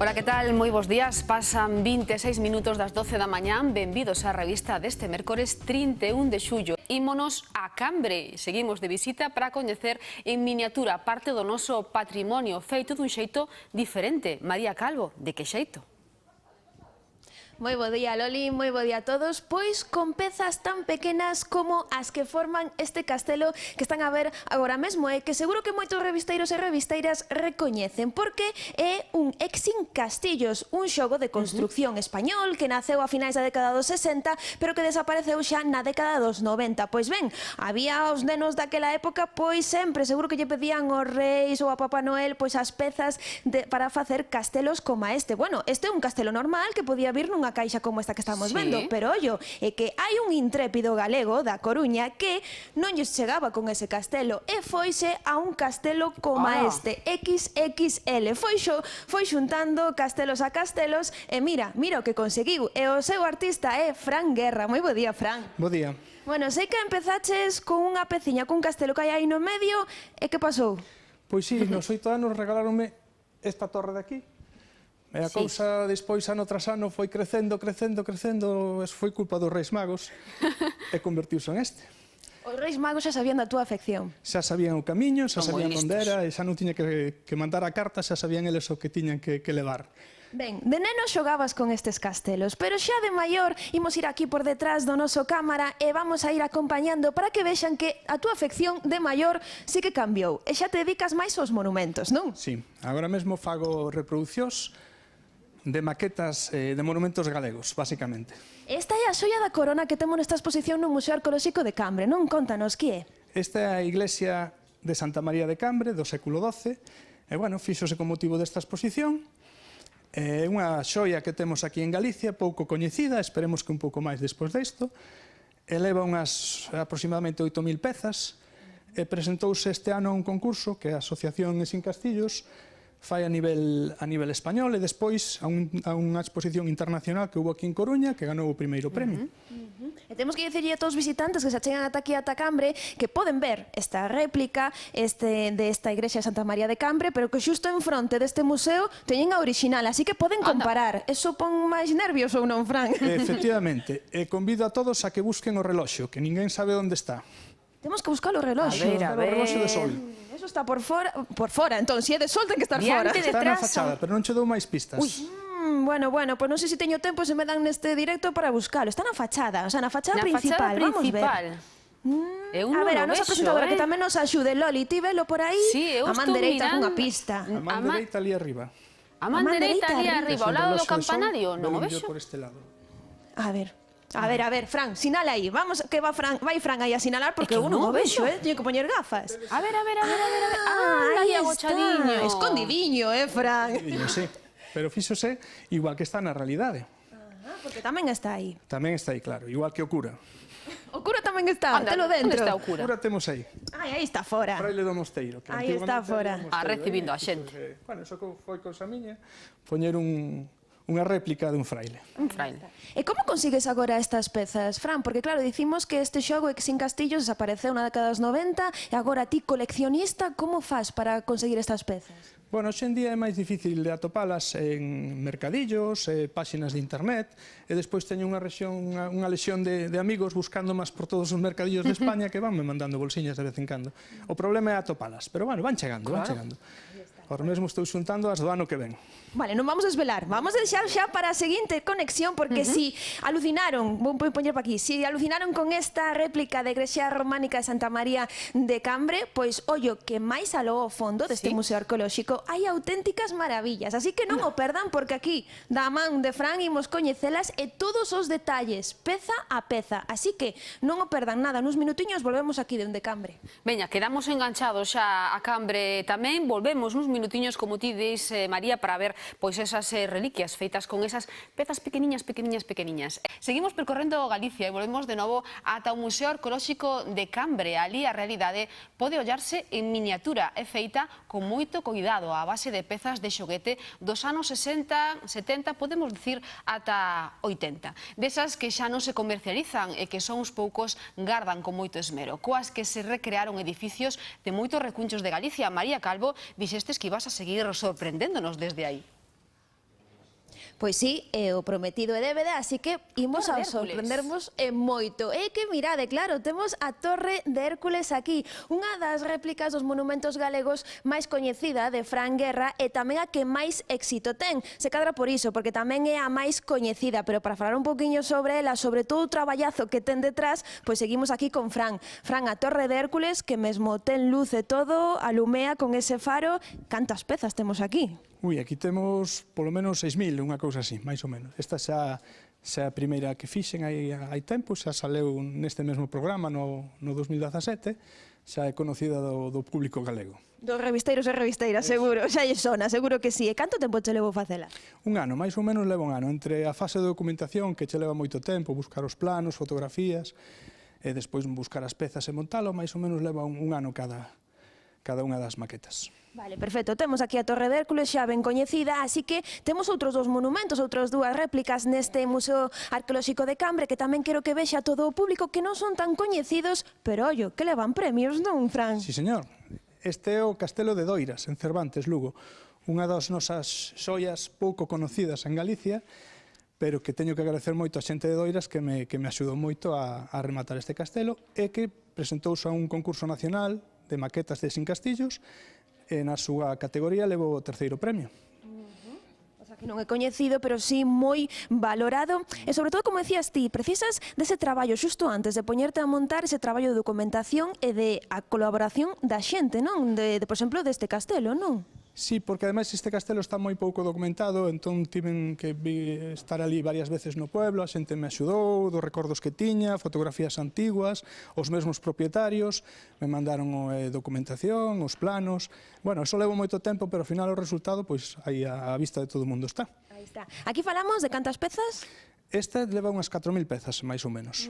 Ola, que tal? Moi bons días. Pasan 26 minutos das 12 da mañán. Benvidos á revista deste mércores 31 de xullo. Ímonos a Cambre. Seguimos de visita para coñecer en miniatura parte do noso patrimonio feito dun xeito diferente. María Calvo, de que xeito? Moi bo día, Loli, moi bo día a todos. Pois con pezas tan pequenas como as que forman este castelo que están a ver agora mesmo e que seguro que moitos revisteiros e revisteiras recoñecen, porque é un Exin Castillos, un xogo de construcción español que naceu a finais da década dos 60, pero que desapareceu xa na década dos 90. Pois ben, había os nenos daquela época, pois sempre, seguro que lle pedían aos reis ou a Papá Noel pois as pezas para facer castelos como este. Bueno, este é un castelo normal que podía vir nunha caixa como esta que estamos vendo, pero ollo, é que hai un intrépido galego da Coruña que non lle chegaba con ese castelo e foise a un castelo como este, XXL. Foi xuntando castelos a castelos e mira o que conseguiu. E o seu artista é Fran Guerra. Moi bo día, Fran. Bo día. Bueno, sei que empezaches con unha peciña, cun castelo que hai aí no medio, e que pasou? Pois sí, nos 8 anos regaláronme esta torre de aquí. E a cousa despois, ano tras ano, foi crecendo, foi culpa dos Reis Magos e convertiuse en este. Os Reis Magos xa sabían da túa afección. Xa sabían o camiño, xa sabían onde era, e xa non tiña que mandar a carta, xa sabían eles o que tiñan que levar. Ben, de neno xogabas con estes castelos, pero xa de maior imos ir aquí por detrás do noso cámara e vamos a ir acompañando para que vexan que a túa afección de maior sí que cambiou e xa te dedicas máis aos monumentos, non? Sí, agora mesmo fago reproduccións de maquetas de monumentos galegos, basicamente. Esta é a xoia da corona que temos nesta exposición no Museo Arqueolóxico de Cambre, non? Contanos, que é? Esta é a iglesia de Santa María de Cambre, do século XII, e, bueno, fíxose con motivo desta exposición. É unha xoia que temos aquí en Galicia, pouco coñecida, esperemos que un pouco máis despois desto. Eleva unhas aproximadamente 8.000 pezas, e presentouse este ano a un concurso que a Asociación Exin Castillos fai a nivel español e despois a unha exposición internacional que hubo aquí en Coruña que ganou o primeiro premio. E temos que dicirlle a todos os visitantes que se chegan ata aquí ata Cambre que poden ver esta réplica desta igrexa de Santa María de Cambre, pero que xusto en fronte deste museo teñen a original, así que poden comparar. Eso pon máis nervios ou non, Fran? Efectivamente, e convido a todos a que busquen o reloxo, que ninguén sabe onde está. Temos que buscar o reloxo. A ver. O reloxo de sol. Eso está por fora, entón, se é de sol ten que estar fora. Está na fachada, pero non che dou máis pistas. Bueno, pois non sei se teño tempo se me dan neste directo para buscalo. Está na fachada, o sea, na fachada principal. Vamos ver. A ver, a nosa presentadora que tamén nos axude, Loli, ti velo por aí? Sí, eu a man estou dereita mirando. cunha pista. A man dereita ali arriba. A man dereita ali arriba, ao lado do campanario, non o vexo? vexo? Por este lado. A ver, Fran, sinala aí. Vamos, que vai Fran aí a sinalar, porque eu non o vexo, teño que poñer gafas. A ver. Aí agochadiño. Escondidiño, Fran. Sí, pero fíxose igual que está na realidade. Porque tamén está aí. Tamén está aí, claro, igual que o cura. O cura tamén está, telo dentro. Onde está o O cura? cura temos aí. Aí está fora. Fraile do Mosteiro. Aí está fora. Recibindo a xente. Bueno, iso foi cousa miña, poñer unha réplica dun fraile. Un fraile. E como consigues agora estas pezas, Fran? Porque claro, dicimos que este xogo Exin Castillos desapareceu na década dos 90 e agora ti, coleccionista, como fas para conseguir estas pezas? Bueno, hoxe en día é máis difícil de atopalas en mercadillos, páxinas de internet, e despois teño unha lesión de amigos buscando máis por todos os mercadillos de España que vanme mandando bolsiñas de vez en cando. O problema é atopalas, pero bueno, van chegando. Ahora mesmo estou xuntando as do ano que ven. Vale, non vamos a desvelar, vamos a deixar xa para a seguinte conexión, porque si alucinaron, vou poñer para aquí, si alucinaron con esta réplica da igrexa románica de Santa María de Cambre, pois, ollo, que máis aló ao fondo deste Museo Arqueolóxico hai auténticas maravillas, así que non o perdan, porque aquí, da man de Fran, imos coñecelas e todos os detalles, peza a peza, así que non o perdan nada, nuns minutiños volvemos aquí de Cambre. Veña, quedamos enganchados xa a Cambre tamén, volvemos nuns minutiños, como ti dis, María, para ver pois esas reliquias feitas con esas pezas pequeniñas. Seguimos percorrendo Galicia e volvemos de novo ata o Museo Arqueolóxico de Cambre. Ali a realidade pode ollarse en miniatura, é feita con moito cuidado a base de pezas de xoguete dos anos 60, 70, podemos dicir ata 80. Desas que xa non se comercializan e que son uns poucos gardan con moito esmero, coas que se recrearon edificios de moitos recunchos de Galicia. María Calvo, dixestes que ibas a seguir sorprendéndonos desde aí. Pois sí, é o prometido e débeda, así que imos Torre a de Hércules. sorprendermos e moito. É que mirade, claro, temos a Torre de Hércules aquí, unha das réplicas dos monumentos galegos máis coñecida de Fran Guerra e tamén a que máis éxito ten. Se cadra por iso, porque tamén é a máis coñecida, pero para falar un poquinho sobre ela, sobre todo o traballazo que ten detrás, pois seguimos aquí con Fran. Fran, a Torre de Hércules, que mesmo ten luz e todo, alumea con ese faro. Cantas pezas temos aquí? Ui, aquí temos polo menos 6.000, unha cousa así, máis ou menos. Esta xa a primeira que fixen hai tempo, xa saleu neste mesmo programa no 2017, xa é conocida do público galego. Dos revisteiros e revisteiras, seguro, xa lle sona, seguro que sí. E canto tempo che levou facela? Un ano, máis ou menos leva un ano, entre a fase de documentación, que che leva moito tempo, buscar os planos, fotografías, e despois buscar as pezas e montalo, máis ou menos leva un ano cada unha das maquetas. Vale, perfecto. Temos aquí a Torre de Hércules, xa ben coñecida, así que temos outros dos monumentos, outras dúas réplicas neste Museo Arqueolóxico de Cambre, que tamén quero que vexa todo o público, que non son tan coñecidos, pero ollo, que levan premios, non, Fran? Sí, señor. Este é o Castelo de Doiras, en Cervantes, Lugo. Unha das nosas xoias pouco conocidas en Galicia, pero que teño que agradecer moito a xente de Doiras que me axudou moito a rematar este castelo e que presentouse a un concurso nacional de maquetas de Sin Castillos e na súa categoría levou o terceiro premio. O sea, que non é coñecido, pero sí moi valorado. E sobre todo, como decías ti, precisas dese traballo xusto antes de poñerte a montar ese traballo de documentación e de a colaboración da xente, non? Por exemplo, deste castelo, non? Sí, porque ademais este castelo está moi pouco documentado, entón tiven que estar ali varias veces no pueblo, a xente me axudou, dos recordos que tiña, fotografías antiguas, os mesmos propietarios, me mandaron documentación, os planos. Bueno, eso levou moito tempo, pero ao final o resultado, pois, aí a vista de todo o mundo está. Aí está. Aquí falamos de cantas pezas? Esta leva unhas 4.000 pezas, máis ou menos.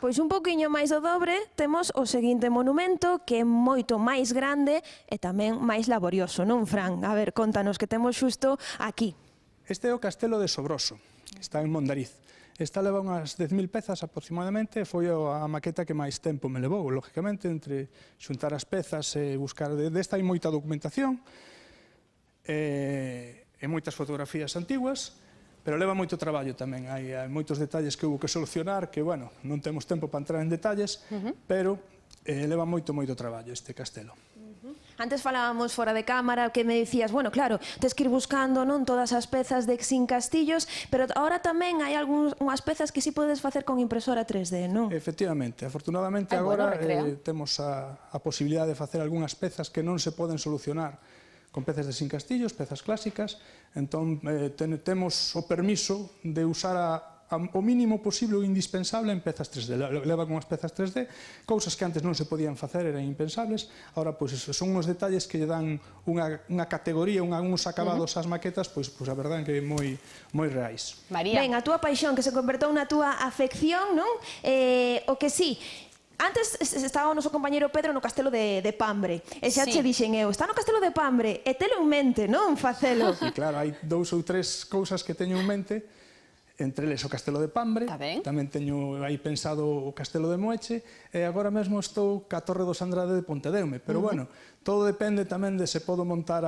Pois un poquinho máis do dobre, temos o seguinte monumento, que é moito máis grande e tamén máis laborioso, non, Fran? A ver, contanos, que temos xusto aquí. Este é o Castelo de Sobroso, que está en Mondariz. Esta leva unhas 10.000 pezas aproximadamente, foi a maqueta que máis tempo me levou, lógicamente, entre xuntar as pezas e buscar. Desta hai moita documentación e moitas fotografías antiguas, pero leva moito traballo tamén. Hai moitos detalles que houve que solucionar, que, bueno, non temos tempo para entrar en detalles, pero leva moito traballo este castelo. Antes falábamos fora de cámara que me dicías, bueno, claro, tes que ir buscando, non, todas as pezas de Sin Castillos, pero agora tamén hai algunhas pezas que si podes facer con impresora 3D, non? Efectivamente, afortunadamente agora temos a posibilidade de facer algunhas pezas que non se poden solucionar con pezas de Sin Castillos, pezas clásicas, entón temos o permiso de usar o mínimo posible o indispensable en pezas 3D. Leva con as pezas 3D, cousas que antes non se podían facer, eran impensables, agora, pois, son uns detalles que lle dan unha categoría, uns acabados ás maquetas, pois a verdade é que moi reais. María. Ben, a túa paixón que se convertou na túa afección, non? O que sí, antes estaba o noso compañeiro Pedro no Castelo de Pambre, e xa che dixen eu, está no Castelo de Pambre, e telo en mente, non, facelo? E claro, hai 2 ou 3 cousas que teño en mente, entre eles o Castelo de Pambre, tamén teño aí pensado o Castelo de Moeche, e agora mesmo estou ca Torre dos Andrade de Pontedeume, pero bueno, todo depende tamén de se podo montar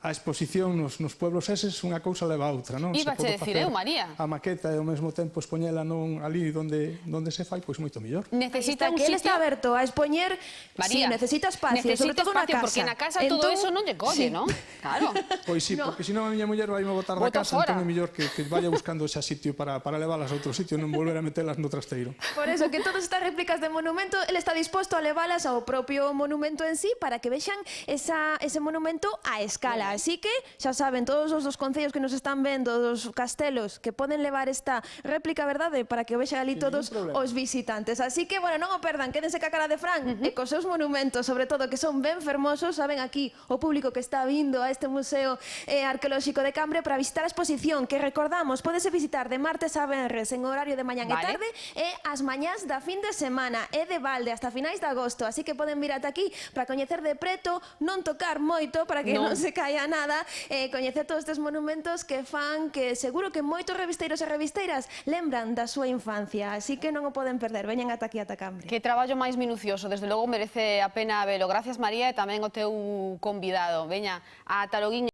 a exposición nos pueblos eses, unha cousa leva a outra, non? Iba che decir eu, María. A maqueta e ao mesmo tempo expoñela ali onde se fai, pois moito mellor. Necesita un que sitio... ele está aberto a expoñer, María, sí, necesita espacio, sobre todo na casa. Porque na casa todo eso non lle colle, non? Claro. Pois sí, porque senón a miña muller vai me botar da casa, entón é mellor que vaya buscando xa sitio para leválas a outro sitio, non volver a metelas no trasteiro. Por eso, que todas estas réplicas de monumento, ele está disposto a leválas ao propio monumento en sí para que vexan ese monumento a escala. Así que, xa saben, todos os dos concellos que nos están vendo, dos castelos, que poden levar esta réplica, verdade, para que vexan ali todos os visitantes. Así que, bueno, non o perdan, quédense ca cara de Fran e cos seus monumentos, sobre todo, que son ben fermosos. Saben aquí o público que está vindo a este Museo Arqueolóxico de Cambre para visitar a exposición, que recordamos, podese visitar de martes a venres en horario de mañán e tarde e as mañás da fin de semana, e de balde hasta finais de agosto. Así que poden vir ata aquí para coñecer de preto, non tocar moito para que non se caia nada, coñecer todos estes monumentos que fan que seguro que moitos revisteiros e revisteiras lembran da súa infancia, así que non o poden perder. Veñan ata aquí, ata Cambre. Que traballo máis minucioso, desde logo merece a pena velo. Gracias, María, e tamén o teu convidado. Veña, ata loguiño.